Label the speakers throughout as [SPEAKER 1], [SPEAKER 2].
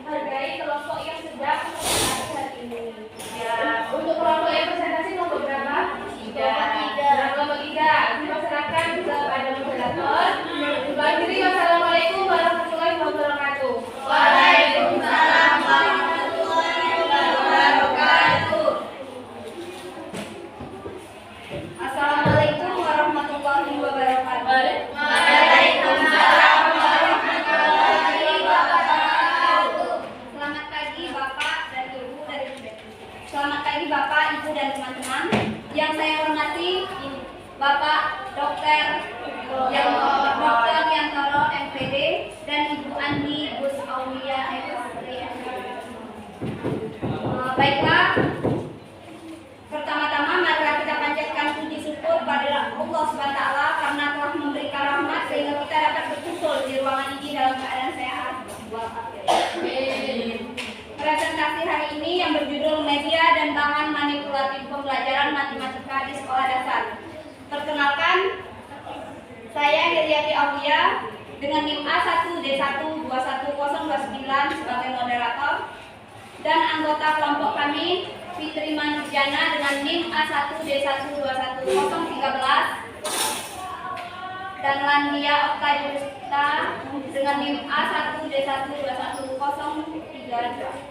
[SPEAKER 1] menghargai kelompok yang sedang presentasi hari ini. Ya. Untuk kelompok yang presentasi nomor berapa? Kelompok 3. Dipersilakan kepada moderator. Akhiri, wassalamualaikum warahmatullahi wabarakatuh.
[SPEAKER 2] Waalaikumsalam warahmatullahi wabarakatuh.
[SPEAKER 3] Assalamualaikum warahmatullahi wabarakatuh.
[SPEAKER 2] Waalaikumsalam warahmatullahi wabarakatuh.
[SPEAKER 3] Selamat pagi Bapak dan Ibu dari Selamat pagi Bapak, Ibu dan teman-teman. Yang saya hormati Bapak Dr. Yantoro MPD dan Ibu Andi Gus Aulia Baiklah, pertama-tama marilah kita panjatkan puji syukur pada Allah SWT karena telah memberikan rahmat sehingga kita dapat berkumpul di ruangan ini dalam keadaan sehat walafiat. Presentasi hari ini yang berjudul Media dan Bahan Manipulatif Pembelajaran Matematika di Sekolah Dasar. Perkenalkan, saya Heriati Aulia dengan NIM A1D1210029 sebagai moderator dan anggota kelompok kami Fitri Manurjana dengan NIM A1D1210013 dan Landia Oktayurista dengan NIM A1D1211032.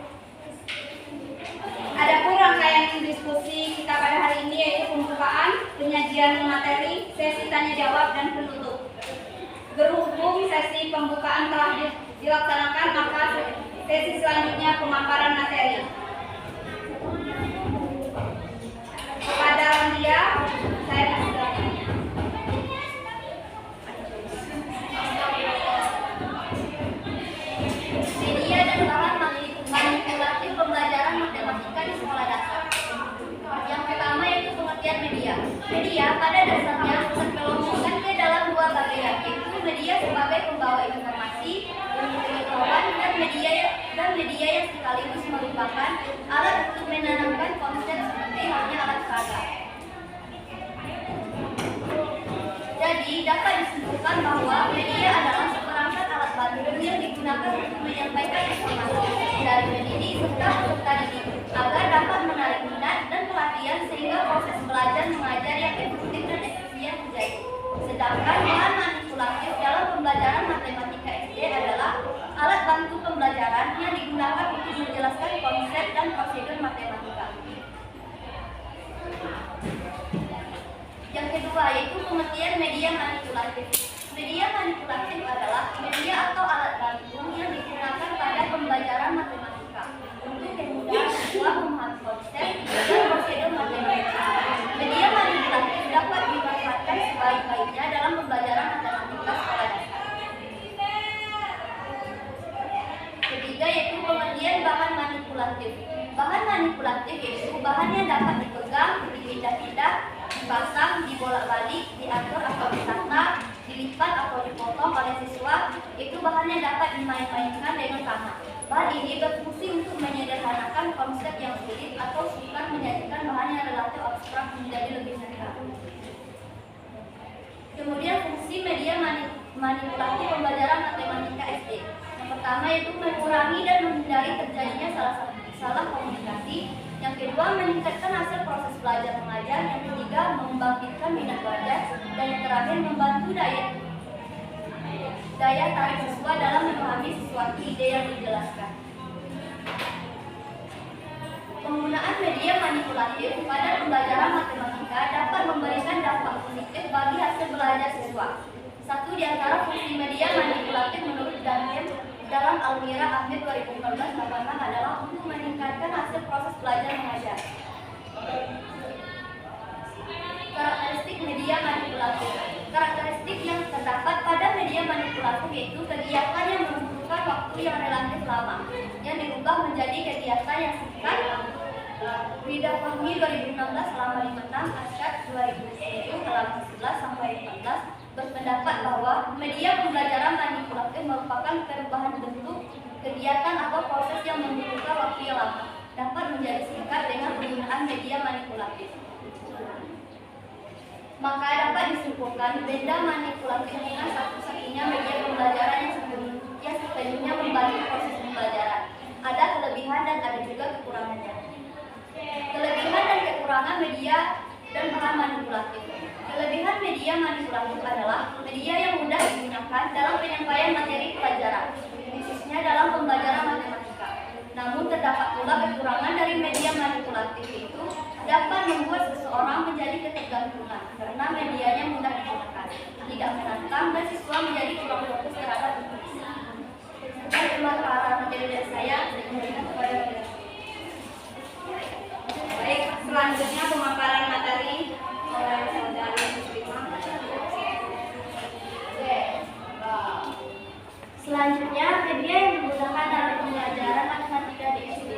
[SPEAKER 3] Adapun rangkaian diskusi kita pada hari ini yaitu pembukaan, penyajian materi, sesi tanya jawab dan penutup. Berhubung sesi pembukaan telah dilaksanakan, maka sesi selanjutnya pemaparan materi. Kepada Landia, saya persilakan.
[SPEAKER 2] Media dan bahan manipulatif pembelajaran matematika di sekolah dasar. Yang pertama yaitu pengertian media. Media pada dasarnya terkelompokkan ke dalam dua bagian, yaitu media sebagai pembawa informasi, pengetahuan, dan media yang sekaligus merupakan alat untuk menanamkan konsep seperti halnya alat peraga. Jadi dapat disimpulkan bahwa media adalah seperangkat alat bantu yang digunakan untuk menyampaikan informasi dari pendidik serta peserta didik agar dapat menarik minat dan perhatian sehingga proses belajar mengajar yang efektif dan efisien terjadi. Sedangkan bahan manipulatif dalam pembelajaran matematika SD adalah alat bantu pembelajaran yang digunakan untuk menjelaskan konsep dan prosedur matematika. Yang kedua yaitu pengertian media manipulatif. Media manipulatif adalah media atau alat bantu yang digunakan pada pembelajaran matematika untuk memudahkan siswa memahami konsep dan prosedur matematika. Media manipulatif dapat dimanfaatkan sebaik-baiknya dalam pembelajaran matematika sekolah dasar. Ketiga yaitu pengertian bahan manipulatif. Bahan manipulatif yaitu bahan yang dapat dipegang, dipindah-pindah, dipasang, dibolak-balik, diatur atau ditata, dilipat atau dipotong oleh siswa. Itu bahan yang dapat dimain-mainkan dengan tangan. Bahan ini berfungsi untuk menyederhanakan konsep yang sulit atau sukar menjadikan bahan yang relatif abstrak menjadi lebih mudah. Kemudian fungsi media manipulatif pembelajaran matematika SD. Yang pertama yaitu mengurangi dan menghindari terjadinya salah komunikasi. Yang kedua, meningkatkan hasil proses belajar mengajar. Yang ketiga, membangkitkan minat belajar. Dan yang terakhir, membantu daya tarik siswa dalam memahami sesuatu ide yang dijelaskan. Penggunaan media manipulatif pada pembelajaran matematika dapat memberikan dampak positif bagi hasil belajar siswa. Satu di antara fungsi media manipulatif menurut Daniel dalam Almira Akhir 2014 adalah untuk meningkatkan hasil proses belajar mengajar. Karakteristik media manipulatif. Karakteristik yang terdapat pada media manipulatif yaitu kegiatan yang membutuhkan waktu yang relatif lama, yang diubah menjadi kegiatan yang singkat. Rida Fahmi 2016 halaman 56, Asyad 2010 halaman 11 sampai 14 berpendapat bahwa media pembelajaran manipulatif merupakan perubahan bentuk kegiatan atau proses yang membutuhkan waktu yang lama, dapat menjadi singkat dengan penggunaan media manipulatif. Maka dapat disimpulkan benda manipulatif bukan satu-satunya media pembelajaran yang sepenuhnya membantu proses pembelajaran. penyampaian materi pelajaran, khususnya dalam pembelajaran matematika. Namun terdapat pula kekurangan dari media manipulatif itu dapat membuat seseorang menjadi ketergantungan karena medianya mudah digunakan, tidak menantang dan siswa menjadi kurang fokus terhadap informasi. Pemaparan materi dari saya kembalikan kepada Bunda.
[SPEAKER 3] Baik, selanjutnya pemaparan materi oleh saudari Muslimah.
[SPEAKER 2] Selanjutnya, media yang digunakan dalam pembelajaran matematika di SD.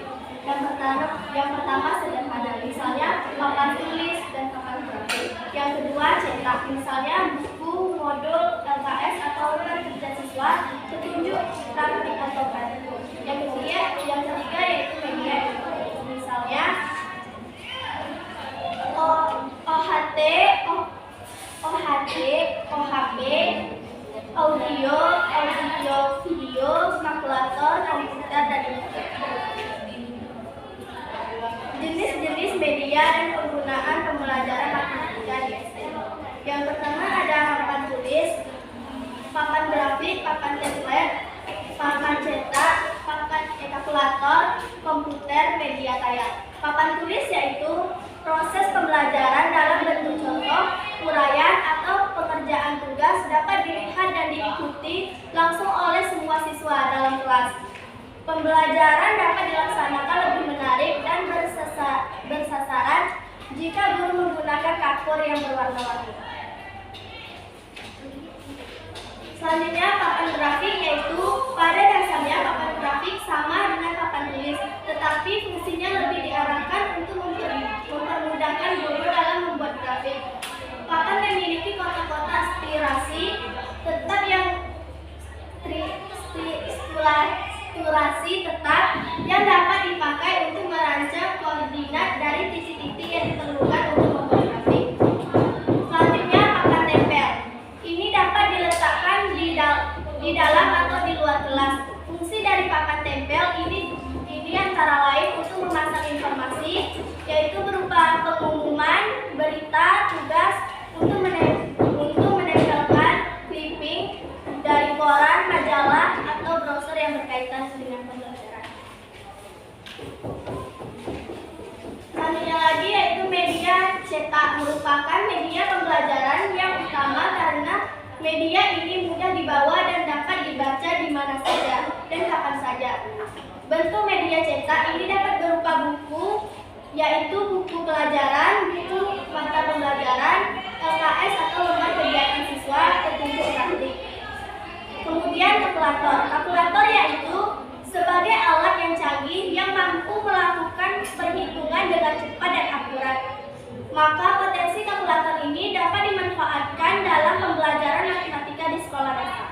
[SPEAKER 2] Yang pertama sederhana, misalnya papan tulis dan papan grafik. Yang kedua cetak, misalnya buku, modul, LKS atau lembar kerja siswa, petunjuk, praktik atau kartu. Yang ketiga yaitu media elektronik, misalnya OHT, OHP, audio, video, kalkulator, komputer, dan internet. Jenis-jenis media dan penggunaan pembelajaran matematika di SD. Yang pertama ada papan tulis, papan grafik, papan template, papan cetak, papan kalkulator, komputer, media tayang. Papan tulis yaitu proses pembelajaran dalam bentuk contoh, uraian, atau pengerjaan tugas dapat dilihat dan diikuti langsung oleh semua siswa dalam kelas. Pembelajaran dapat dilaksanakan lebih menarik dan bersasaran jika guru menggunakan kapur yang berwarna-warni. Selanjutnya papan grafik, yaitu pada dasarnya papan grafik sama dengan papan tulis, tetapi fungsinya lebih diarahkan untuk mempermudahkan guru dalam membuat grafik. Papan memiliki kotak-kotak stirasi tetap yang dapat dipakai untuk merancang koordinat dari titik-titik yang diperlukan untuk membuat grafik. Selanjutnya papan tempel. Ini dapat diletakkan di dalam atau di luar kelas. Fungsi dari papan tempel ini antara lain untuk memasang informasi, yaitu berupa pengumuman, berita, tugas, untuk menempelkan clipping dari koran, majalah, atau browser yang berkaitan dengan pembelajaran. Selanjutnya lagi yaitu media cetak, merupakan media pembelajaran yang utama karena media ini mudah dibawa dan dapat dibaca di mana saja dan kapan saja. Bentuk media cetak ini dapat berupa buku, yaitu buku pelajaran, buku mata pembelajaran, LKS atau lembar kegiatan siswa, petunjuk praktik. Kemudian kalkulator. Kalkulator yaitu sebagai alat yang canggih yang mampu melakukan perhitungan dengan cepat dan akurat. Maka potensi kalkulator ini dapat dimanfaatkan dalam pembelajaran matematika di sekolah dasar.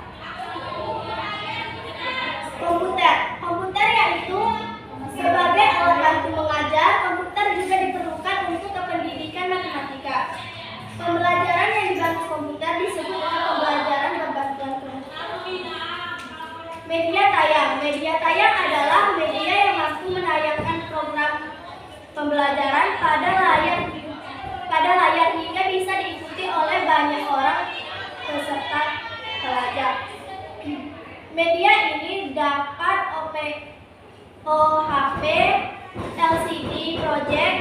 [SPEAKER 2] Komputer yaitu sebagai alat bantu mengajar. Komputer juga diperlukan untuk kependidikan matematika. Pembelajaran yang dibantu komputer disebut dengan pembelajaran berbantuan komputer. Media tayang. Media tayang adalah media yang mampu menayangkan program pembelajaran pada layar hingga bisa diikuti oleh banyak orang peserta pelajar. Media ini dapat OHP, LCD, project,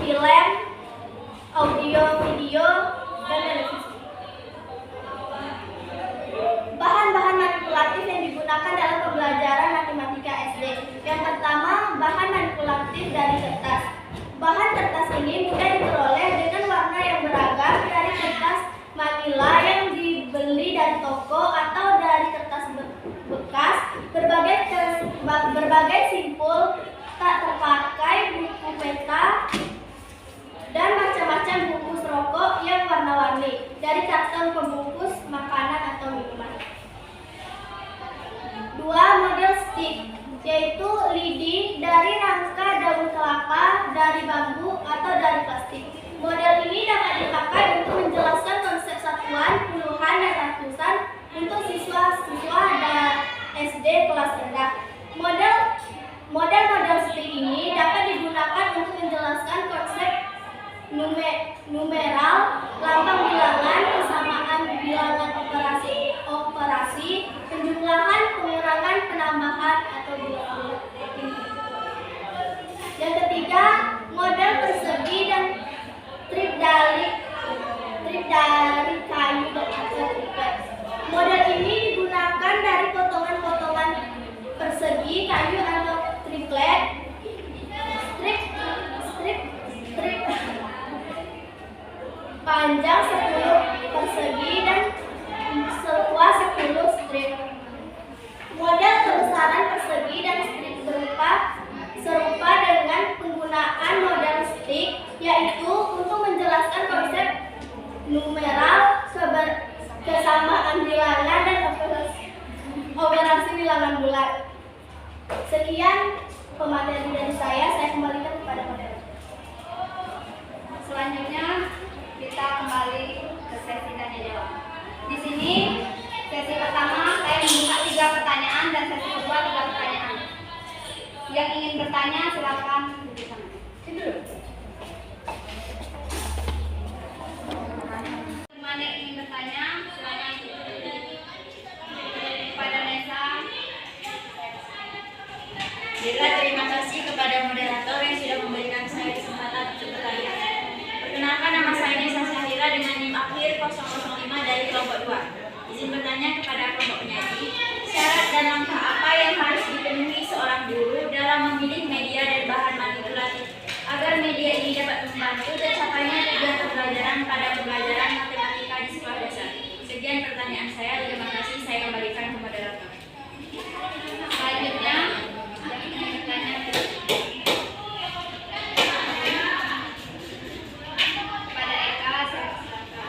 [SPEAKER 2] film, audio, video, dan televisi. Bahan-bahan manipulatif yang digunakan dalam pembelajaran matematika SD. Yang pertama, bahan manipulatif dari kertas. Bahan kertas ini mudah diperoleh dengan warna yang beragam dari kertas manila yang dibeli dari toko atau dari kertas bekas, berbagai simpul tak terpakai, buku peta, dan macam-macam bungkus rokok yang warna-warni dari karton pembungkus makanan atau minuman. 2. Model stick, yaitu lidi dari rangka daun kelapa, dari bambu, atau dari plastik. Model ini dapat dipakai untuk menjelaskan konsep satuan, puluhan, dan ratusan untuk siswa-siswa SD kelas rendah. Model atau bulat-bulat. Yang ketiga, model persegi dan strip dari kayu atau triplet. Model ini digunakan dari potongan-potongan persegi, kayu atau triplet. Strip panjang 10 persegi dan seluas 10 strip. Model kebesaran persegi dan strip serupa dengan penggunaan model stick, yaitu untuk menjelaskan konsep numeral, kesamaan bilangan, dan operasi bilangan bulat. Sekian pemateri dari saya kembalikan kepada moderator.
[SPEAKER 3] Selanjutnya kita kembali ke sesi tanya jawab. Di sini sesi pertama saya membuka 3 pertanyaan dan sesi kedua 3 pertanyaan. Yang ingin bertanya silakan duduk sana. Mana yang ingin bertanya silakan kepada Nesa.
[SPEAKER 4] Bila terima kasih kepada moderator yang sudah memberikan saya kesempatan untuk bertanya. Perkenalkan, nama saya Nesa Syahira dengan NIM akhir 005 dari kelompok 2. Izin bertanya kepada kelompok penyaji, syarat dan langkah apa yang harus dipenuhi seorang guru dalam memilih media dan bahan manipulatif agar media ini dapat membantu tercapainya tujuan pembelajaran pada pembelajaran matematika di sekolah dasar. Sekian pertanyaan saya. Terima kasih. Saya kembalikan ke moderator.
[SPEAKER 3] Selanjutnya yang ingin bertanya kepada Eka, saya silakan.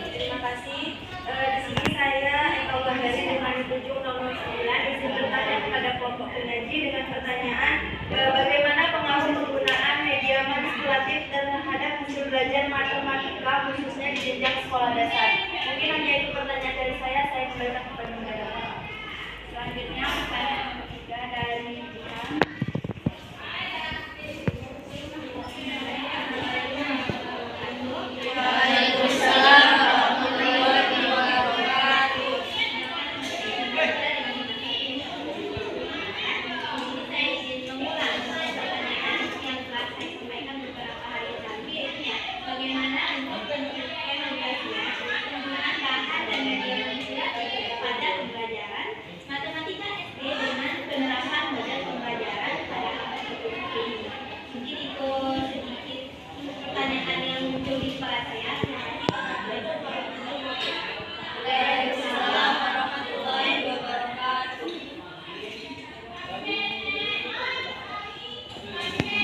[SPEAKER 4] Terima kasih. Di sini saya Eka Wulandari dengan tujuh nomor 9 izin bertanya kepada kelompok penyaji dengan pertanyaan bagaimana pengaruh penggunaan media manipulatif terhadap hasil belajar matematika khususnya di jenjang sekolah dasar. Mungkin hanya itu pertanyaan dari saya kembalikan kepada moderator.
[SPEAKER 3] Selanjutnya pertanyaan nomor 3 dari Jihan.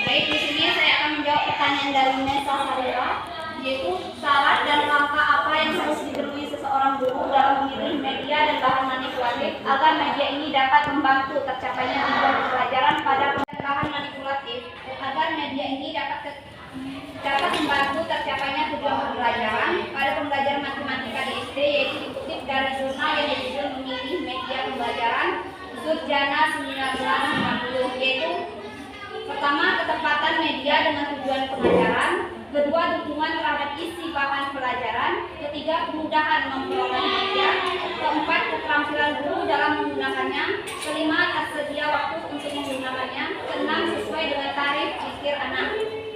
[SPEAKER 3] Baik, di sini saya akan menjawab pertanyaan dari Nesa Syahira, yaitu syarat dan langkah apa yang harus dipenuhi seseorang guru dalam memilih media dan bahan manipulatif agar media ini dapat membantu tercapainya tujuan pembelajaran pada bahan manipulatif agar media ini dapat membantu tercapainya tujuan pembelajaran pada pembelajaran matematika di SD, yaitu dikutip dari jurnal yang berjudul Memilih Media Pembelajaran Surjana 1990, yaitu pertama, ketepatan media dengan tujuan pengajaran. Kedua, dukungan terhadap isi bahan pelajaran. Ketiga, kemudahan memperoleh media. Keempat, keterampilan guru dalam menggunakannya. Kelima, tersedia waktu untuk menggunakannya. Keenam, sesuai dengan tarif pikir anak.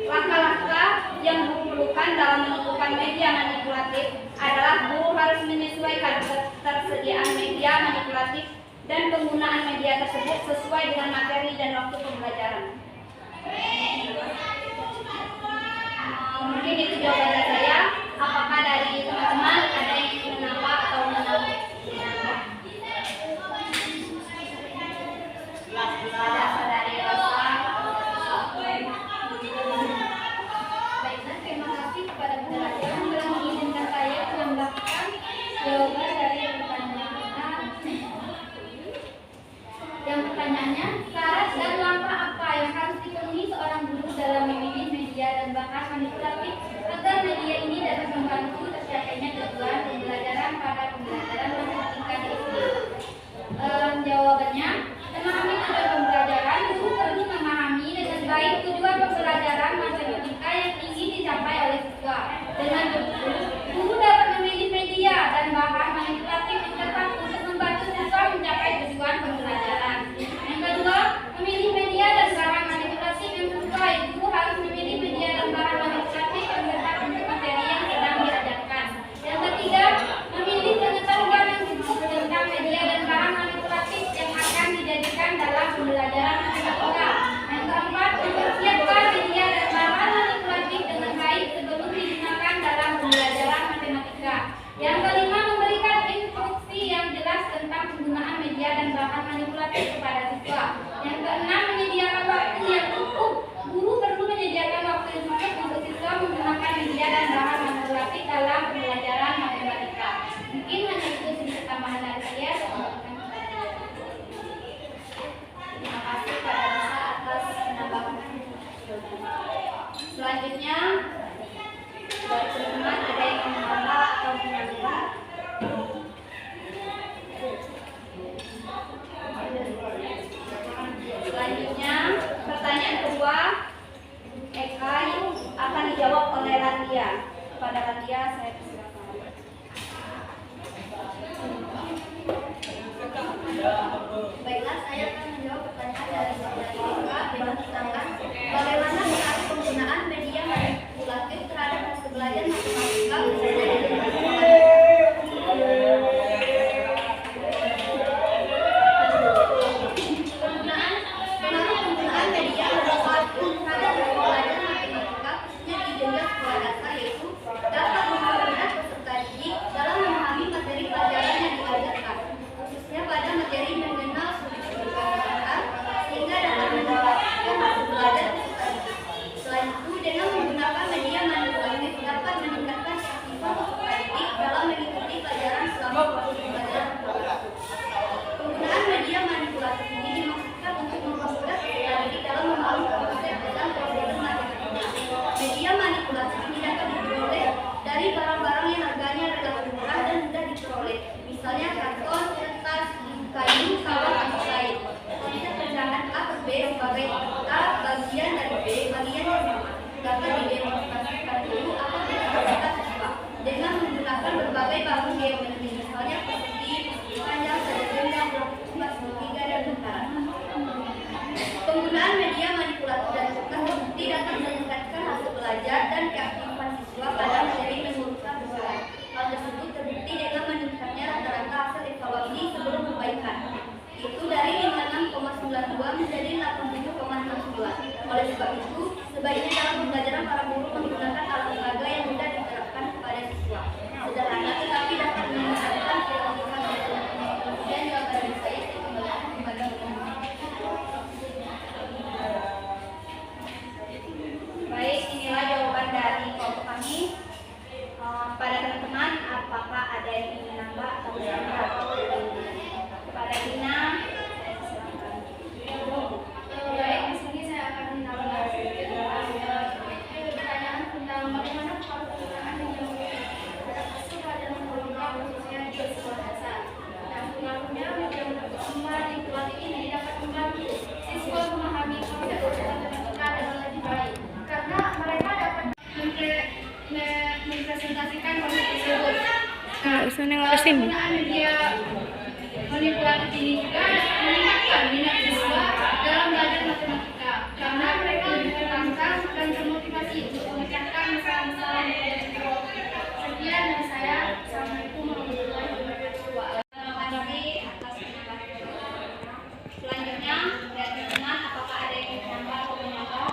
[SPEAKER 3] Langkah-langkah yang guru perlukan dalam menentukan media manipulatif adalah guru harus menyesuaikan ketersediaan media manipulatif dan penggunaan media tersebut sesuai dengan materi dan waktu pembelajaran. Mungkin itu jawaban dari saya. Apakah dari teman-teman ada yang ingin menambah atau menambah? Ada saudari Rosa. Baiklah, terima kasih kepada moderator yang telah mengizinkan saya menambahkan jawaban dari pertanyaan. Yang pertanyaannya, syarat dan langkah apa yang harus dipenuhi seorang guru dalam memilih media dan bahan manipulatif agar media ini dapat membantu tercapainya tujuan
[SPEAKER 1] Penggunaan media manipulatif ini juga meningkatkan minat siswa dalam belajar matematika karena mereka lebih tertantang dan termotivasi untuk memecahkan masalah-masalah matematika. Sekian dari saya. Assalamualaikum warahmatullahi wabarakatuh.
[SPEAKER 3] Terima kasih atas penjelasan. Selanjutnya, dari teman apakah ada yang ingin menambah atau menambah?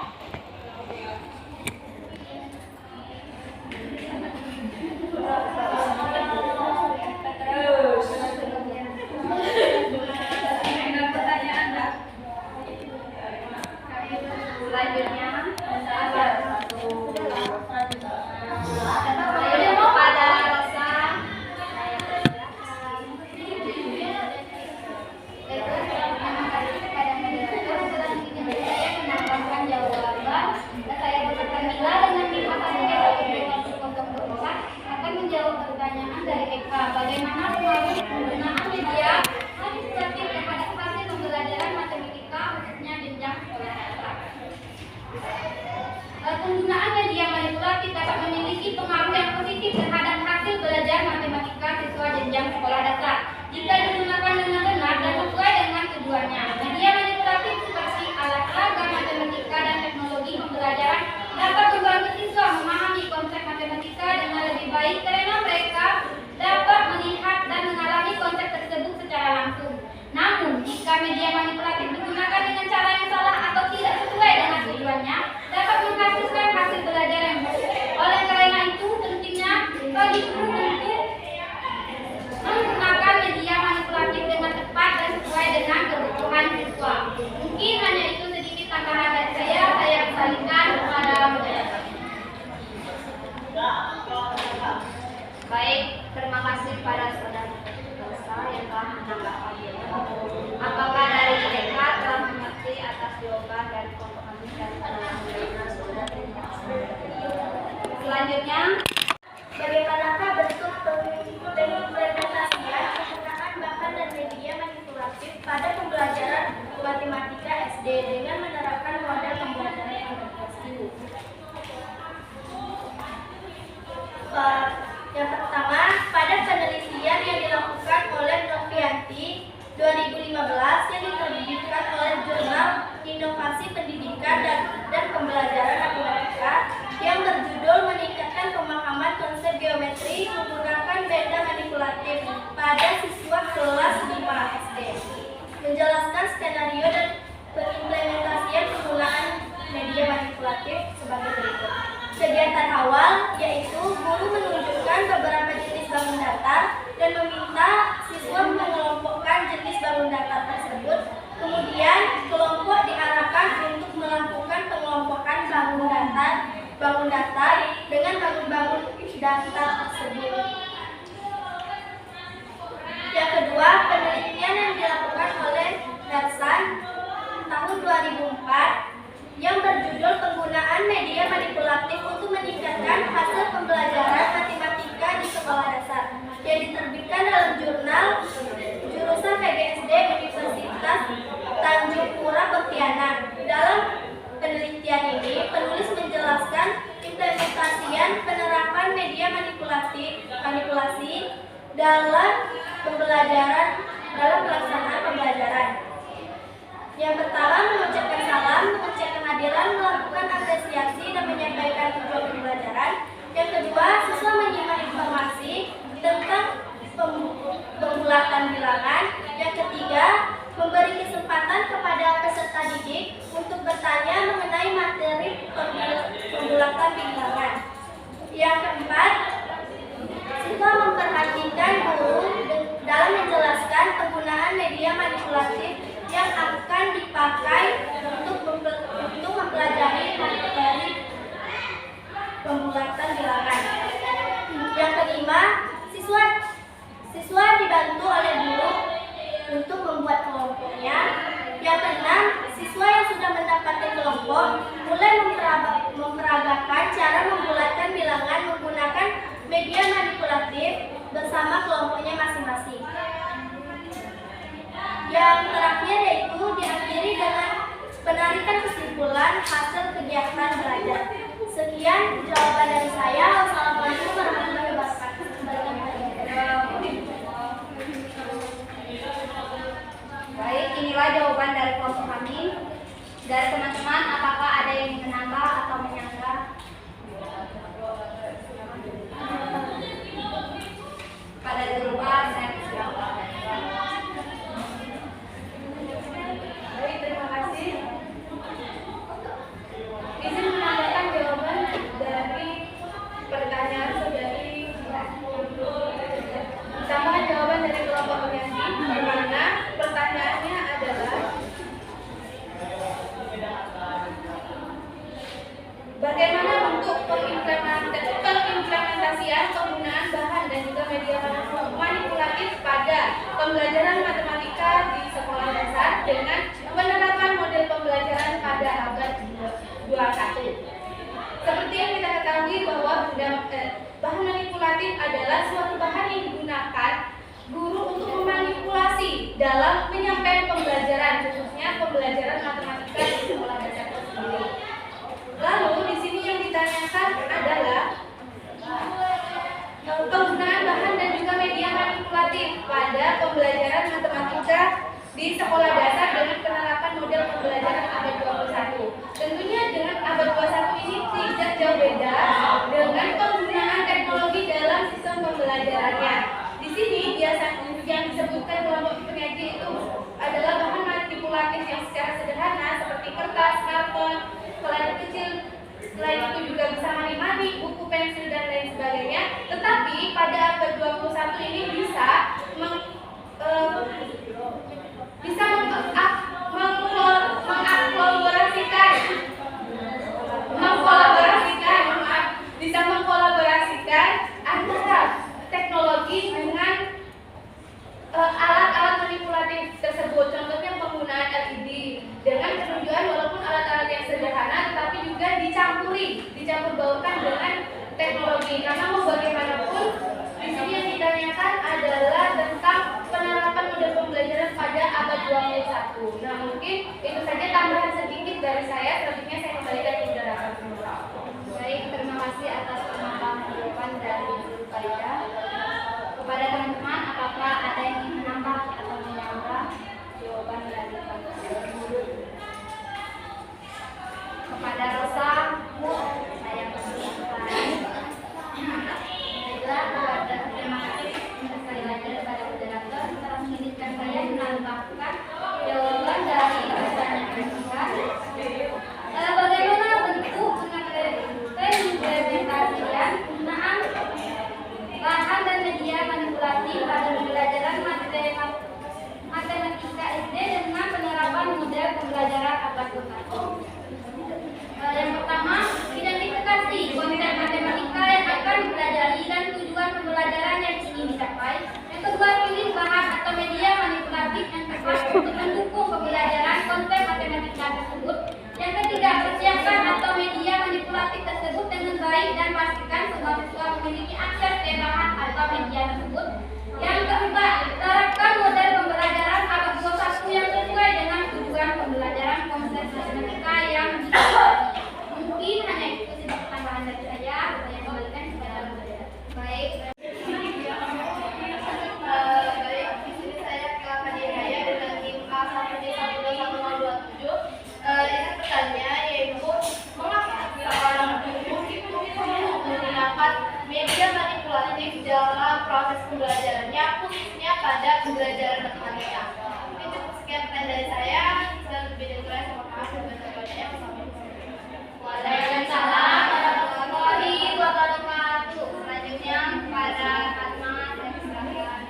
[SPEAKER 3] Selanjutnya, pada Rosa, bagaimana pengaruh penggunaan media manipulatif terhadap hasil pembelajaran matematika khususnya jenjang sekolah dasar. Penggunaan media manipulatif dapat memiliki pengaruh yang positif terhadap hasil belajar matematika siswa jenjang sekolah dasar jika digunakan dengan benar dan sesuai dengan tujuannya. Media manipulatif seperti alat peraga matematika dan teknologi pembelajaran dapat membantu siswa memahami konsep matematika dengan lebih baik karena mereka dapat melihat dan mengalami konsep tersebut secara langsung. Namun, jika media manipulatif digunakan dengan cara yang salah atau tidak sesuai dengan tujuannya, dapat menghasilkan hasil belajar yang buruk. Oleh karena itu, pentingnya bagi guru untuk menggunakan media manipulatif dengan tepat dan sesuai dengan kebutuhan siswa. Mungkin hanya itu sedikit tambahan dari saya. Saya kembalikan kepada moderator. Baik, terima kasih pada saudara Rosa yang telah menambahkan. Apakah dari TK telah mengerti atas jawaban dari kelompok kami dan penanganan saudara? Selanjutnya,
[SPEAKER 2] Bagaimanakah bentuk pengimplementasian penggunaan bahan dan media manipulatif pada pembelajaran matematika SD dengan menerapkan model pembelajaran aplikasi? Yang pertama, pada penelitian yang dilakukan oleh Novianti 2015 yang diterbitkan oleh Jurnal Inovasi Pendidikan dan Pembelajaran Matematika yang berjudul Meningkatkan Pemahaman Konsep Geometri Menggunakan Benda Manipulatif pada Siswa Kelas 5 SD, menjelaskan skenario dan pengimplementasian penggunaan media manipulatif sebagai berikut. Kegiatan awal yaitu guru menunjukkan beberapa jenis bangun datar dan meminta siswa mengelompokkan jenis bangun datar tersebut. Kemudian kelompok diarahkan untuk melakukan pengelompokan bangun datar dengan bangun-bangun datar tersebut. Yang kedua, penelitian yang dilakukan oleh Darsan tahun 2004 yang berjudul Penggunaan Media Manipulatif untuk Meningkatkan Hasil Pembelajaran Matematika di Sekolah Dasar yang diterbitkan dalam jurnal jurusan PGSD Universitas Tanjung Pura Pontianak. Dalam penelitian ini, penulis menjelaskan implementasian penerapan media manipulasi dalam pelaksanaan pembelajaran. Yang pertama, mengucapkan salam, mengecek kehadiran, melakukan apresiasi dan menyampaikan tujuan pembelajaran. Yang kedua, siswa menyimak informasi tentang pembulatan bilangan. Yang ketiga, memberi kesempatan kepada peserta didik untuk bertanya mengenai materi pembulatan bilangan. Yang keempat, siswa memperhatikan guru dalam menjelaskan penggunaan media manipulatif yang akan dipakai untuk mempelajari materi pembulatan bilangan. Yang kelima,
[SPEAKER 1] di sekolah dasar dengan penerapan model pembelajaran abad 21. Tentunya dengan abad 21 ini tidak jauh beda dengan penggunaan teknologi dalam sistem pembelajarannya. Di sini biasanya yang disebutkan kelompok penyaji itu adalah bahan manipulatif yang secara sederhana seperti kertas, karton, keladi kecil. Selain itu juga bisa mani-mani, buku, pensil, dan lain sebagainya. Tetapi pada abad 21 ini bisa mengkolaborasikan antara teknologi dengan alat-alat manipulatif tersebut. Contohnya penggunaan LED dengan penunjukan walaupun alat-alat yang sederhana tetapi juga dicampur baurkan dengan teknologi. Karena mau bagaimanapun di sini yang ditanyakan adalah tentang penerapan model pembelajaran pada abad 21. Nah, mungkin itu saja tambahan sedikit dari saya. Selanjutnya saya kembalikan ke moderator.
[SPEAKER 3] Baik, terima kasih atas pemaparan jawaban dari Guru Farida. Kepada teman-teman, apakah ada yang ingin menambah atau menambah jawaban dari Pak Guru? Kepada Rosa, saya persilakan. Baiklah, terima kasih sekali lagi kepada moderator telah mengizinkan saya menambahkan jawaban dari pertanyaan kita. Bagaimana bentuk pengimplementasian penggunaan bahan dan media manipulatif pada pembelajaran matematika SD dengan penerapan model pembelajaran abad 21? Yang pertama, identifikasi konsep matematika yang akan dipelajari dan tujuan pembelajaran yang ingin dicapai. Yang kedua, pilih bahan atau media manipulatif yang tepat untuk mendukung pembelajaran konsep matematika tersebut. Yang ketiga, persiapkan atau media manipulatif tersebut dengan baik dan pastikan semua siswa memiliki akses ke bahan atau media tersebut. Yang keempat, terapkan model pembelajaran abad 21 yang sesuai dengan tujuan pembelajaran konsep matematika yang dicapai. Mungkin hanya itu saja tambahan dari saya kembalikan kepada moderator. Baik.
[SPEAKER 2] Di sini saya Kelapa Dihaya dengan tim A1D12127. Ini pertanyaan yaitu mengapa seorang guru itu perlu menggunakan media manipulatif dalam proses pembelajarannya, khususnya pada pembelajaran matematika. Mungkin cukup sekian pertanyaan dari saya. Dan lebih dari saya sama kasih banyak-banyaknya. Waalaikumsalam warahmatullahi wabarakatuh. Selanjutnya pada Fatma dan silakan.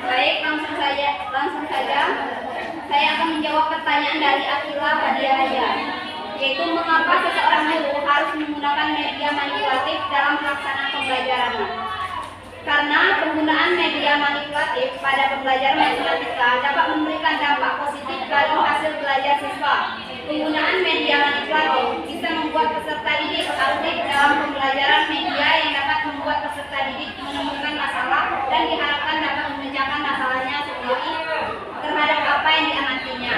[SPEAKER 3] Baik, langsung saja saya akan menjawab pertanyaan dari Akila Hadiahaya, yaitu mengapa seseorang guru harus menggunakan media manipulatif dalam pelaksanaan pembelajarannya. Karena penggunaan media manipulatif pada pembelajaran matematika dapat memberikan dampak positif bagi hasil belajar siswa. Penggunaan media manipulatif bisa membuat peserta didik aktif dalam pembelajaran media yang dapat membuat peserta didik menemukan masalah dan diharapkan dapat memecahkan masalahnya sendiri terhadap apa yang diamatinya.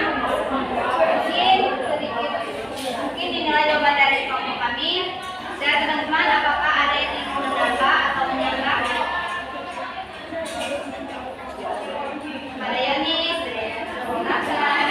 [SPEAKER 3] Mungkin inilah jawaban dari kelompok kami. Dan teman-teman, apakah ada yang ingin menambah atau menyanggah? Ada yang nih, silakan.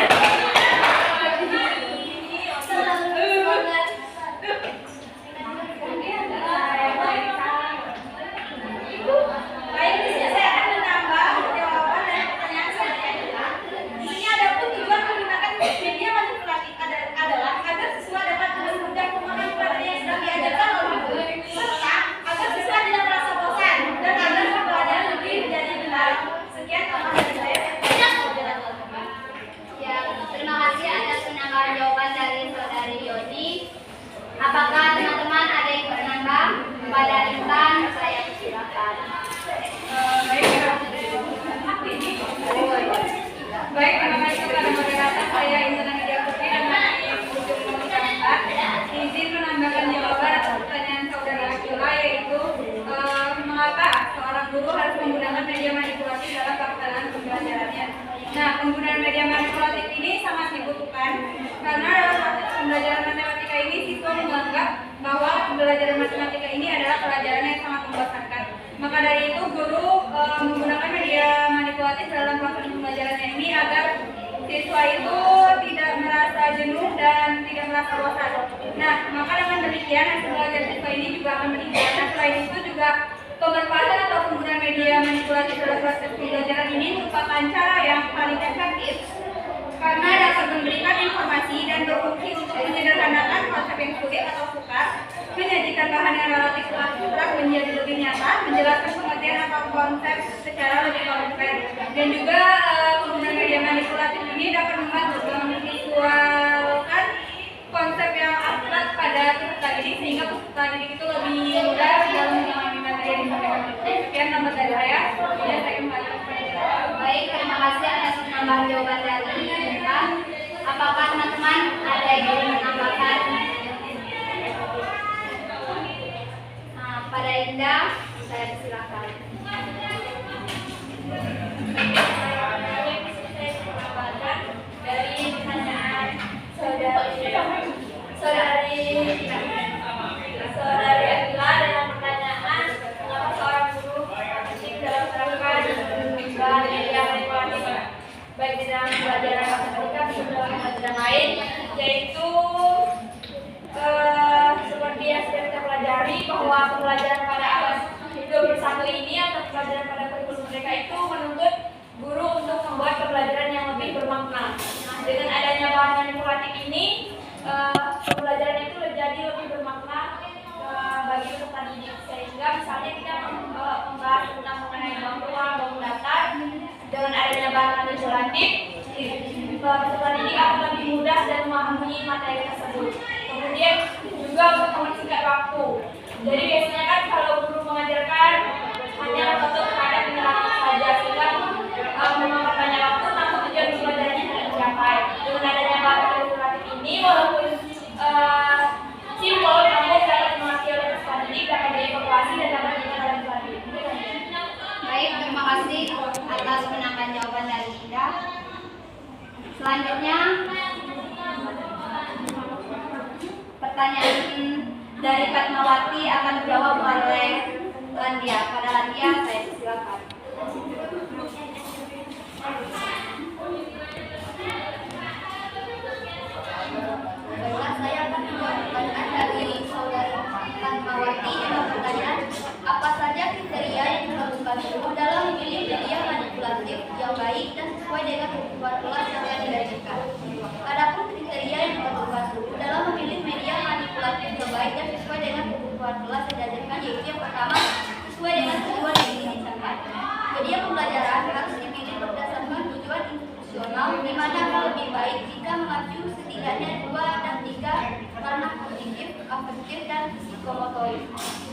[SPEAKER 3] media manipulatif ini sangat dibutuhkan karena dalam proses pembelajaran matematika ini siswa menganggap bahwa pembelajaran matematika ini adalah pelajaran yang sangat membosankan. Maka dari itu guru menggunakan media manipulatif dalam proses pembelajarannya ini agar siswa itu tidak merasa jenuh dan tidak merasa bosan. Nah, maka dengan demikian hasil belajar siswa ini juga akan meningkat. Nah, selain itu juga pemanfaatan atau penggunaan media manipulatif dalam proses pembelajaran ini merupakan cara yang paling efektif karena dapat memberikan informasi dan berfungsi untuk menyederhanakan konsep yang sulit atau sukar, menyajikan bahan yang relatif abstrak menjadi lebih nyata, menjelaskan pengertian atau konsep secara lebih konkret, dan juga penggunaan media manipulatif ini dapat membantu memvisualkan konsep yang abstrak pada peserta didik sehingga peserta didik itu lebih mudah dalam memahami materi yang disampaikan. Sekian tambah dari saya. Kemudian saya kembali kepada
[SPEAKER 2] Baik, terima kasih atas penambahan jawaban dari Indah. Apakah teman-teman ada yang ingin menambahkan? Nah, pada Indah, saya silakan.
[SPEAKER 4] Dari pertanyaan saudari Akila dengan pertanyaan mengapa seorang guru aktif dalam menerapkan bahan media manipulatif baik di dalam pelajaran matematika maupun dalam pelajaran lain, yaitu seperti yang sudah kita pelajari bahwa pembelajaran pada abad 21 ini atau pelajaran pada kurikulum mereka itu menuntut guru untuk membuat pembelajaran yang lebih bermakna. Nah, dengan adanya bahan manipulatif ini, pembelajaran itu menjadi lebih bermakna bagi peserta didik, sehingga misalnya kita membahas tentang mengenai bangun ruang, bangun datar, dengan adanya bahan manipulatif, peserta didik akan lebih mudah dan memahami materi tersebut. Kemudian juga untuk mempersingkat waktu. Jadi biasanya kan kalau guru mengajarkan hanya fokus terhadap penerapan saja, sehingga memperbanyak waktu, namun tujuan pembelajarannya tidak tercapai. Dengan adanya bahan manipulatif ini, walaupun simpel, namun dapat mengerti oleh peserta didik, dapat dievaluasi dan dapat diingat oleh peserta didik.
[SPEAKER 2] Baik, terima kasih atas penambahan jawaban dari Indah. Selanjutnya, pertanyaan dari Fatmawati akan dijawab oleh Landia. Pada Landia, saya silakan. Baiklah, saya akan menjawab pertanyaan dari saudari Fatmawati dengan pertanyaan, apa saja kriteria yang dilakukan guru dalam memilih media manipulatif yang baik dan sesuai dengan kebutuhan kelas yang diajarkan. Adapun kriteria yang dilakukan guru dalam memilih media manipulatif yang baik dan sesuai dengan kebutuhan kelas yang diajarkan, yaitu yang pertama, sesuai dengan tujuan yang diinginkan. Media pembelajaran harus dipilih berdasarkan tujuan institusional, di mana lebih baik jika mengacu setidaknya 2 dan 3 ranah kognitif, afektif, dan psikomotorik.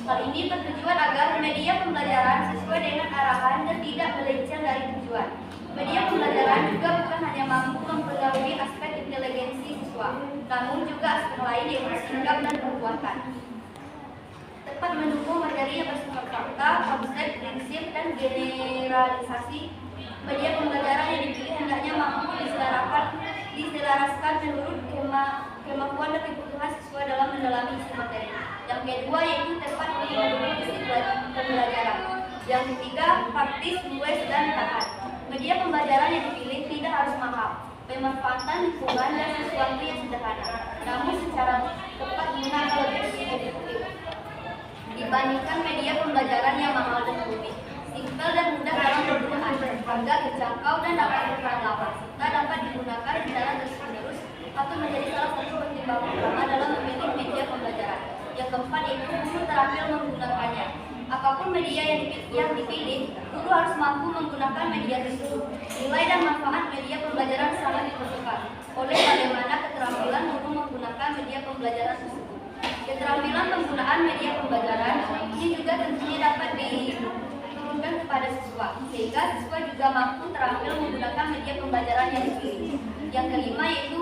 [SPEAKER 2] Hal ini bertujuan agar media pembelajaran sesuai dengan arahan dan tidak melenceng dari tujuan. Media pembelajaran juga bukan hanya mampu mempengaruhi aspek inteligensi siswa, namun juga aspek lain yang bersikap dan perbuatan. Tepat mendukung materi yang bersifat fakta, konsep, prinsip, dan generalisasi. Media pembelajaran yang dipilih hendaknya mampu diselaraskan menurut kemampuan dan kebutuhan siswa dalam mendalami isi materi. Yang kedua yaitu tepat mendukung isi pembelajaran. Yang ketiga, praktis, luas, dan tahan. Media pembelajaran yang dipilih tidak harus mahal. Pemanfaatan lingkungan dan sesuatu yang sederhana, namun secara tepat guna lebih efektif dibandingkan media pembelajaran yang mahal dan rumit. Simpel dan mudah dalam penggunaan, harga terjangkau dan dapat beragam, serta dapat digunakan secara terus-menerus atau menjadi salah satu pertimbangan utama dalam memilih media pembelajaran. Yang keempat yaitu guru terampil menggunakannya. Apapun media yang dipilih, guru harus mampu menggunakan media tersebut. Nilai dan manfaat media pembelajaran sangat ditentukan oleh bagaimana keterampilan guru menggunakan media pembelajaran tersebut. Keterampilan penggunaan media pembelajaran ini juga tentunya dapat diturunkan kepada siswa, sehingga siswa juga mampu terampil menggunakan media pembelajaran yang dipilih. Yang kelima yaitu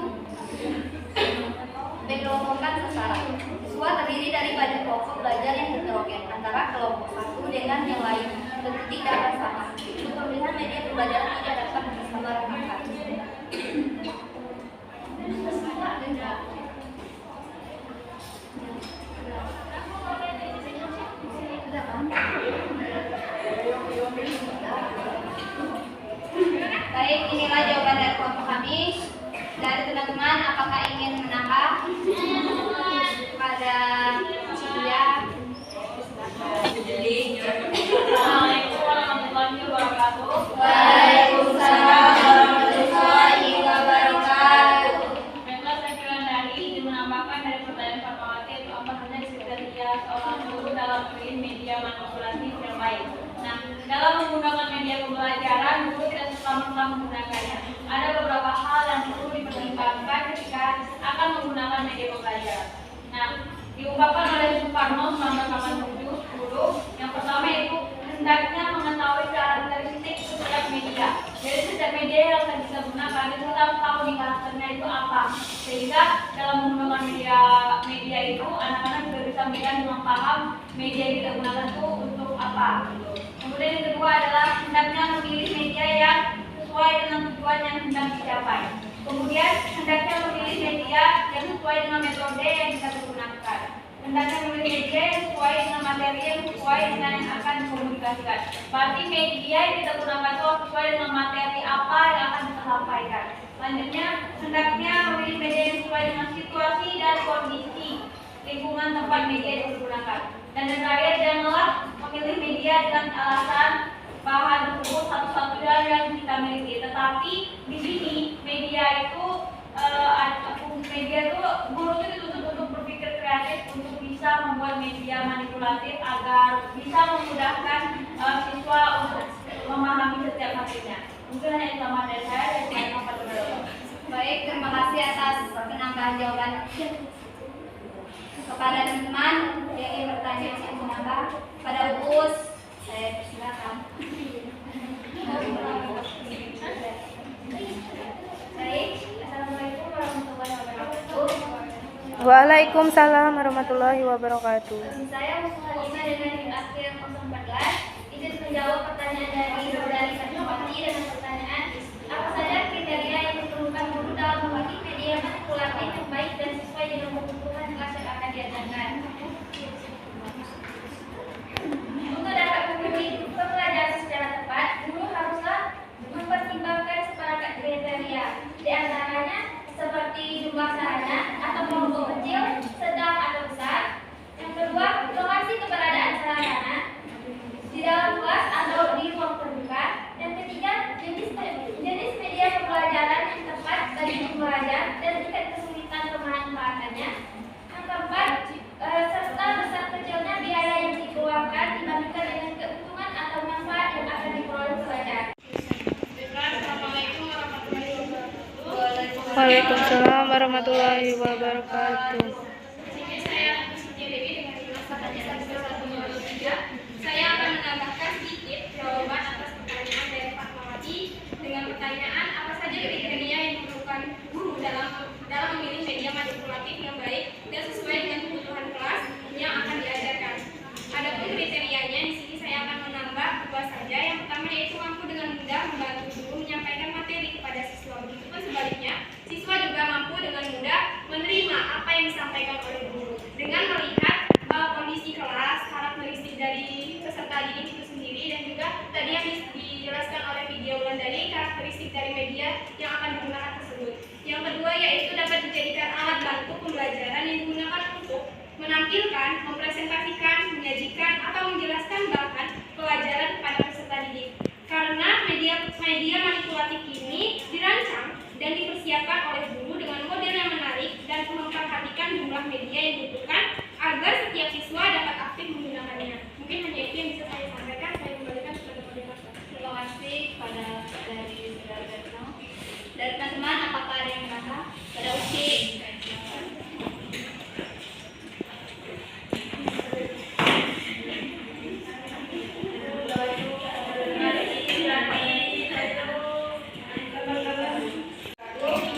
[SPEAKER 2] mengelompokkan sasaran. Siswa terdiri dari banyak kelompok belajar yang heterogen antara kelompok satu dengan yang lain, tentu tidak akan sama. Untuk pemilihan media pembelajaran tidak dapat disamaratakan.
[SPEAKER 1] diungkapkan oleh Soekarno 1980. Yang pertama itu hendaknya mengetahui karakteristik setiap media. Jadi setiap media yang akan kita gunakan itu kita harus tahu nih karakternya itu apa. Sehingga dalam menggunakan media itu anak-anak juga bisa melihat dan paham media yang kita gunakan itu untuk apa. Kemudian yang kedua adalah hendaknya memilih media yang sesuai dengan tujuan yang hendak dicapai. Kemudian hendaknya memilih media yang sesuai dengan metode yang kita gunakan. Hendaknya memilih media yang sesuai dengan materi yang sesuai dengan yang akan dikomunikasikan. Berarti media yang kita gunakan itu sesuai dengan materi apa yang akan kita sampaikan. Selanjutnya, hendaknya memilih media yang sesuai dengan situasi dan kondisi lingkungan tempat media yang digunakan. Dan yang terakhir, janganlah memilih media dengan alasan bahan tersebut satu-satunya yang kita miliki. Tetapi di sini media itu guru itu dituntut untuk berpikir kreatif untuk bisa membuat media manipulatif agar bisa memudahkan siswa untuk memahami setiap materinya. Mungkin hanya itu sama dari saya dan saya kepada Bapak.
[SPEAKER 3] Baik, terima kasih atas penambahan jawaban. Kepada teman-teman yang ingin bertanya atau menambah, pada Uus, saya persilakan. Baik, assalamualaikum warahmatullahi wabarakatuh.
[SPEAKER 5] Waalaikumsalam warahmatullahi wabarakatuh.
[SPEAKER 3] Saya Muslimah dengan NIM akhir 014. Izin menjawab pertanyaan dari saudari Fatmawati dengan pertanyaan, apa saja kriteria yang diperlukan guru dalam memilih media manipulatif yang baik dan sesuai dengan kebutuhan kelas yang akan diajarkan? Untuk dapat memilih pembelajaran secara tepat, guru haruslah mempertimbangkan seperangkat kriteria. Di antaranya seperti jumlah sarana atau kelompok kecil, sedang atau besar. Yang kedua, lokasi keberadaan sarana di dalam kelas atau di ruang terbuka. Yang ketiga, jenis media pembelajaran yang tepat bagi pembelajar dan tingkat kesulitan pemanfaatannya. Yang keempat, serta besar kecilnya biaya yang dikeluarkan dibandingkan dengan keuntungan atau manfaat yang akan diperoleh pelajar.
[SPEAKER 5] Waalaikumsalam warahmatullahi wabarakatuh.
[SPEAKER 1] Ini saya Siti Dewi dengan jumlah pertanyaan 123. Saya akan menambahkan sedikit jawaban atas pertanyaan dari Fatmawati dengan pertanyaan apa saja kriteria yang diperlukan guru dalam memilih media manipulatif yang baik dan sesuai dengan kebutuhan kelas yang akan diajarkan. Adapun kriterianya di sini saya akan menambah dua saja. Yang pertama yaitu mampu dengan mudah membantu guru menyampaikan materi kepada siswa. Begitupun sebaliknya, siswa juga mampu dengan mudah menerima apa yang disampaikan oleh guru dengan melihat kondisi kelas, karakteristik dari peserta didik itu sendiri, dan juga tadi yang dijelaskan oleh video Wulandari, karakteristik dari media yang akan digunakan tersebut. Yang kedua yaitu dapat dijadikan alat bantu pembelajaran yang digunakan untuk menampilkan, mempresentasikan, menyajikan, atau menjelaskan bahan pelajaran kepada peserta didik. Karena media manipulatif ini dirancang dan dipersiapkan oleh guru dengan model yang menarik dan memperhatikan jumlah media yang dibutuhkan agar setiap siswa dapat aktif menggunakannya. Mungkin hanya itu yang bisa saya sampaikan. Saya kembalikan kepada moderator.
[SPEAKER 3] Terima kasih kepada dari saudara Retno. Dari teman-teman, apakah ada yang menambah? Pada Uci.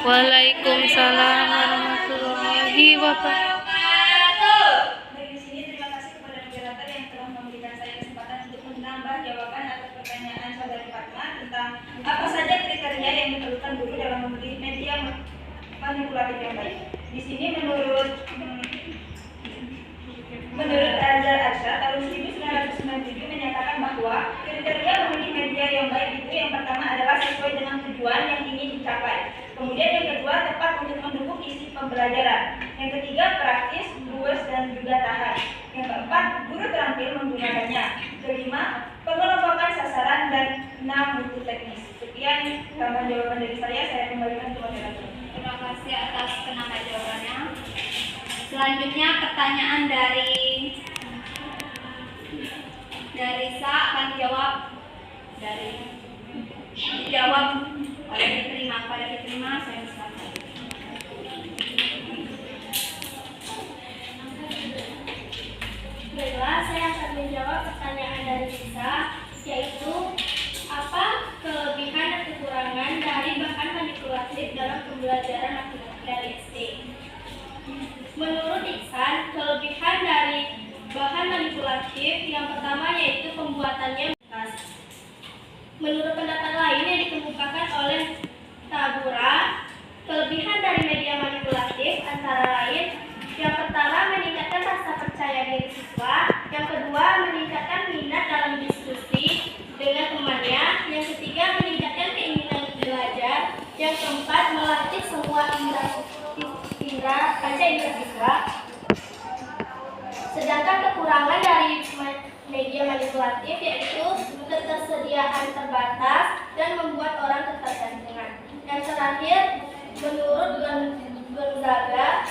[SPEAKER 5] Waalaikumsalam warahmatullahi wabarakatuh.
[SPEAKER 3] Baik, di sini terima kasih kepada moderator yang telah memberikan saya kesempatan untuk menambah jawaban atas pertanyaan saudari Fatma tentang apa saja kriteria yang diperlukan guru dalam memilih media manipulatif yang baik. Di sini menurut Azhar Arsyad tahun 1997 menyatakan bahwa kriteria memilih media yang baik itu yang pertama adalah sesuai dengan tujuan yang ingin dicapai. Kemudian yang kedua, tepat untuk mendukung isi pembelajaran. Yang ketiga, praktis, luas, dan juga tahan. Yang keempat, guru terampil menggunakannya. Kelima, pengelompokan sasaran, dan 6, mutu teknis. Sekian tambahan jawaban dari saya kembalikan ke moderator. Terima kasih atas penambah jawabannya. Selanjutnya pertanyaan dari Sa akan dijawab oleh diterima. Pada diterima saya silakan.
[SPEAKER 2] Menurut Iksan, kelebihan dari bahan manipulatif yang pertama yaitu pembuatannya bekas. Menurut pendapat lain yang dikemukakan oleh Tabura, kelebihan dari media manipulatif antara lain yang pertama meningkatkan rasa percaya diri siswa, yang kedua meningkatkan minat dalam diskusi dengan temannya, yang ketiga meningkatkan keinginan belajar, yang keempat melatih semua indera siswa. Sedangkan kekurangan dari media manipulatif yaitu ketersediaan terbatas dan membuat orang ketergantungan. Yang terakhir, menurut Gonzaga,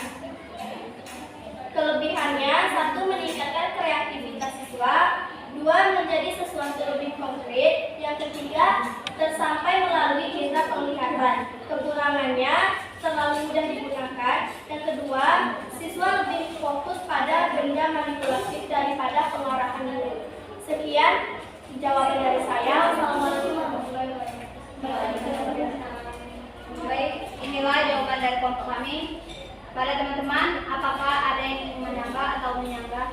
[SPEAKER 2] kelebihannya satu meningkatkan kreativitas siswa, dua menjadi sesuatu lebih konkret, yang ketiga tersampai melalui indera penglihatan. Kekurangannya terlalu mudah digunakan, yang kedua siswa lebih fokus pada benda manipulatif daripada pengarahan diri. Sekian jawaban dari saya. Wassalamualaikum warahmatullahi wabarakatuh.
[SPEAKER 3] Baik, inilah jawaban dari kelompok kami. Pada teman-teman, apakah ada yang ingin menambah atau menyanggah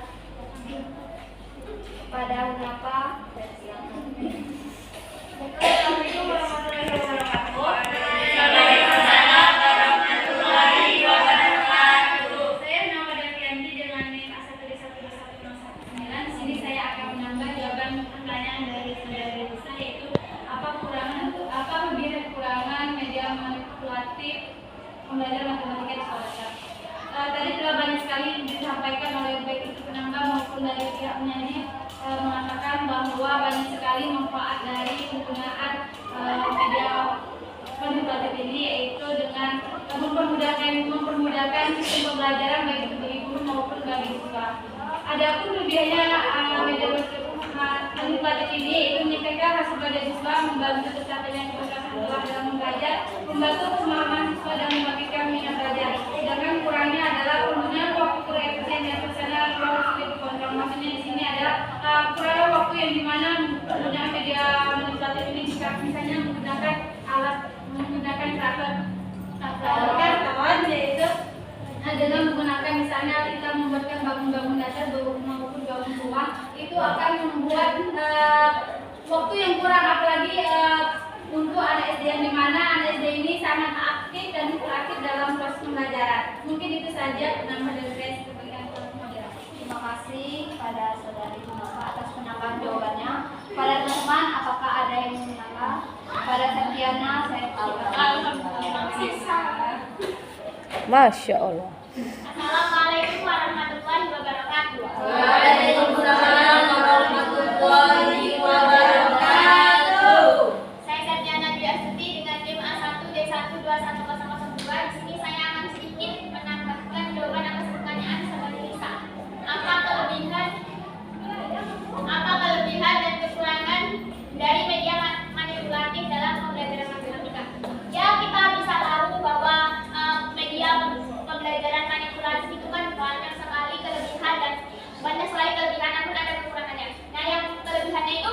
[SPEAKER 3] pada beberapa versi yang
[SPEAKER 1] Assalamualaikum warahmatullahi wabarakatuh. Saya nama Davianti dengan NIM A1D12109. Di sini saya akan menambah jawaban pertanyaan dari saudara Lisa, yaitu apa kekurangan media manipulatif pembelajaran matematika di sekolah. Tadi telah banyak sekali disampaikan oleh baik itu penambah maupun dari pihak penyanyi mengatakan bahwa banyak sekali manfaat dari penggunaan media manipulatif ini, yaitu dengan mempermudahkan sistem pembelajaran baik itu bagi guru maupun bagi siswa. Adapun kelebihannya media manipulatif ini yaitu meningkatkan hasil belajar siswa, membantu tercapainya keberhasilan kelas dalam belajar, membantu pemahaman siswa dan membangkitkan minat belajar. Sedangkan kurangnya adalah penggunaan waktu kurang efisien dan personal terlalu sulit dikontrol. Maksudnya di sini adalah kurang waktu yang dimana penggunaan media manipulatif ini jika misalnya menggunakan kawan, yaitu dengan menggunakan misalnya kita membuatkan bangun-bangun dasar maupun bangun rumah, itu akan membuat waktu yang kurang, apalagi untuk anak SD yang dimana anak SD ini sangat aktif dan interaktif dalam proses pembelajaran. Mungkin itu saja penambah dari saya sebagai moderator.
[SPEAKER 3] Terima kasih pada saudari Junova atas penambahan jawabannya. Pada teman-teman, apakah ada yang ingin menambah? Pada Setiana, saya
[SPEAKER 5] Masya Allah.
[SPEAKER 2] Assalamualaikum warahmatullahi wabarakatuh.
[SPEAKER 3] Waalaikumsalam warahmatullahi wabarakatuh.
[SPEAKER 2] Saya Setiana Dwi Astuti dengan NIM A1D1210002. Di sini saya akan sedikit menambahkan jawaban atas pertanyaan saudari Lisa. Apa kelebihan dan kekurangan dari media manipulatif dalam pembelajaran matematika? Ya, kita bisa tahu bahwa media pembelajaran manipulatif itu kan banyak sekali kelebihan dan banyak sekali kelebihan, namun ada kekurangannya. Nah, yang kelebihannya itu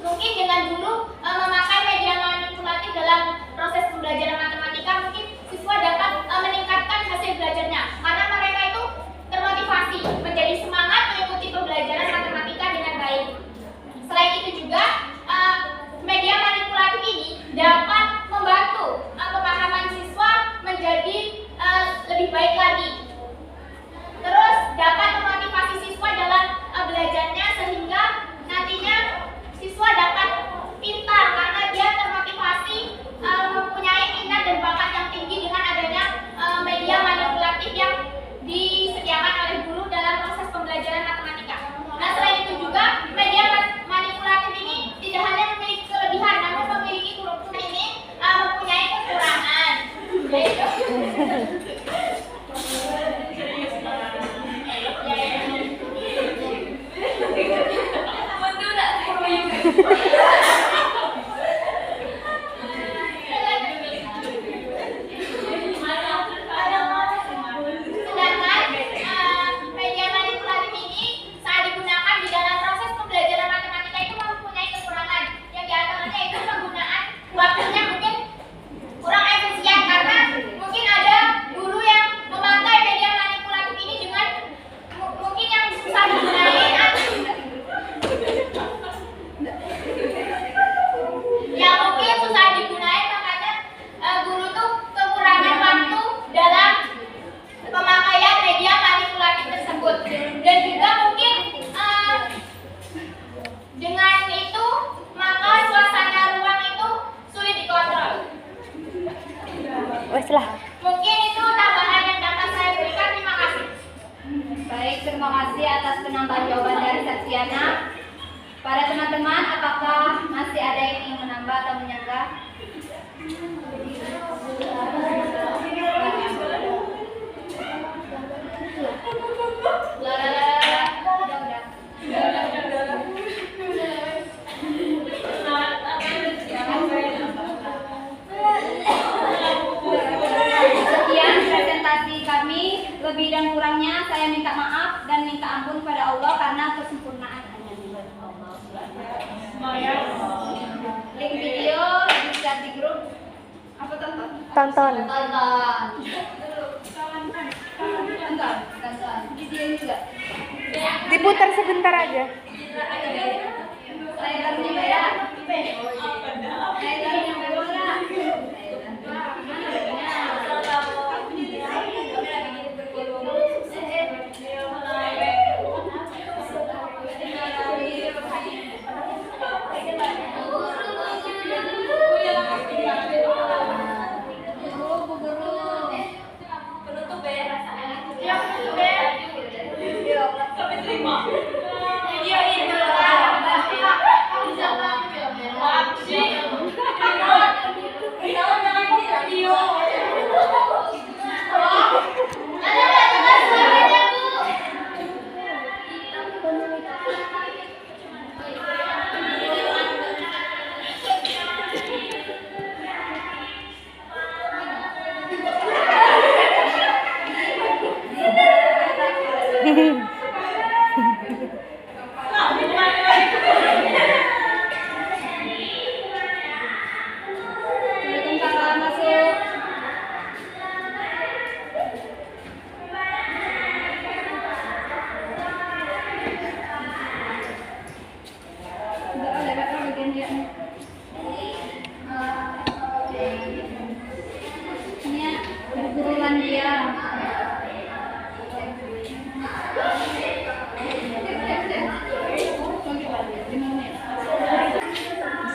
[SPEAKER 2] mungkin dengan dulu memakai media manipulatif dalam proses pembelajaran matematika, mungkin siswa dapat meningkatkan hasil belajarnya karena mereka itu termotivasi, menjadi semangat mengikuti pembelajaran matematika dengan baik. Selain itu juga media manipulatif ini dapat membantu pemahaman siswa menjadi lebih baik lagi. Terus dapat memotivasi siswa dalam belajarnya sehingga nantinya siswa dapat pintar karena dia termotivasi, mempunyai minat dan bakat yang tinggi dengan adanya media manipulatif yang disediakan oleh guru dalam proses pembelajaran matematika. Nah, selain itu juga media manipulatif ini tidak hanya memiliki kelebihan, namun memiliki kekurangan ini mempunyai kekurangan.
[SPEAKER 3] Lebih dan kurangnya saya minta maaf dan minta ampun kepada Allah karena kesempurnaan hanya milik Allah. Link video bisa di grup. Apa tonton?
[SPEAKER 5] Tonton.
[SPEAKER 3] Tonton. Video juga.
[SPEAKER 5] Diputar sebentar aja.
[SPEAKER 3] Saya baru juga ya. Saya baru juga.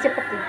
[SPEAKER 5] Cepet ya.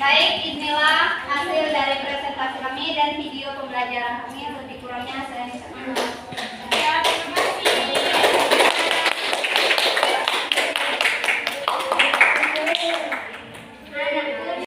[SPEAKER 3] Baik, inilah hasil dari presentasi kami dan video pembelajaran kami. Lebih kurangnya saya minta maaf.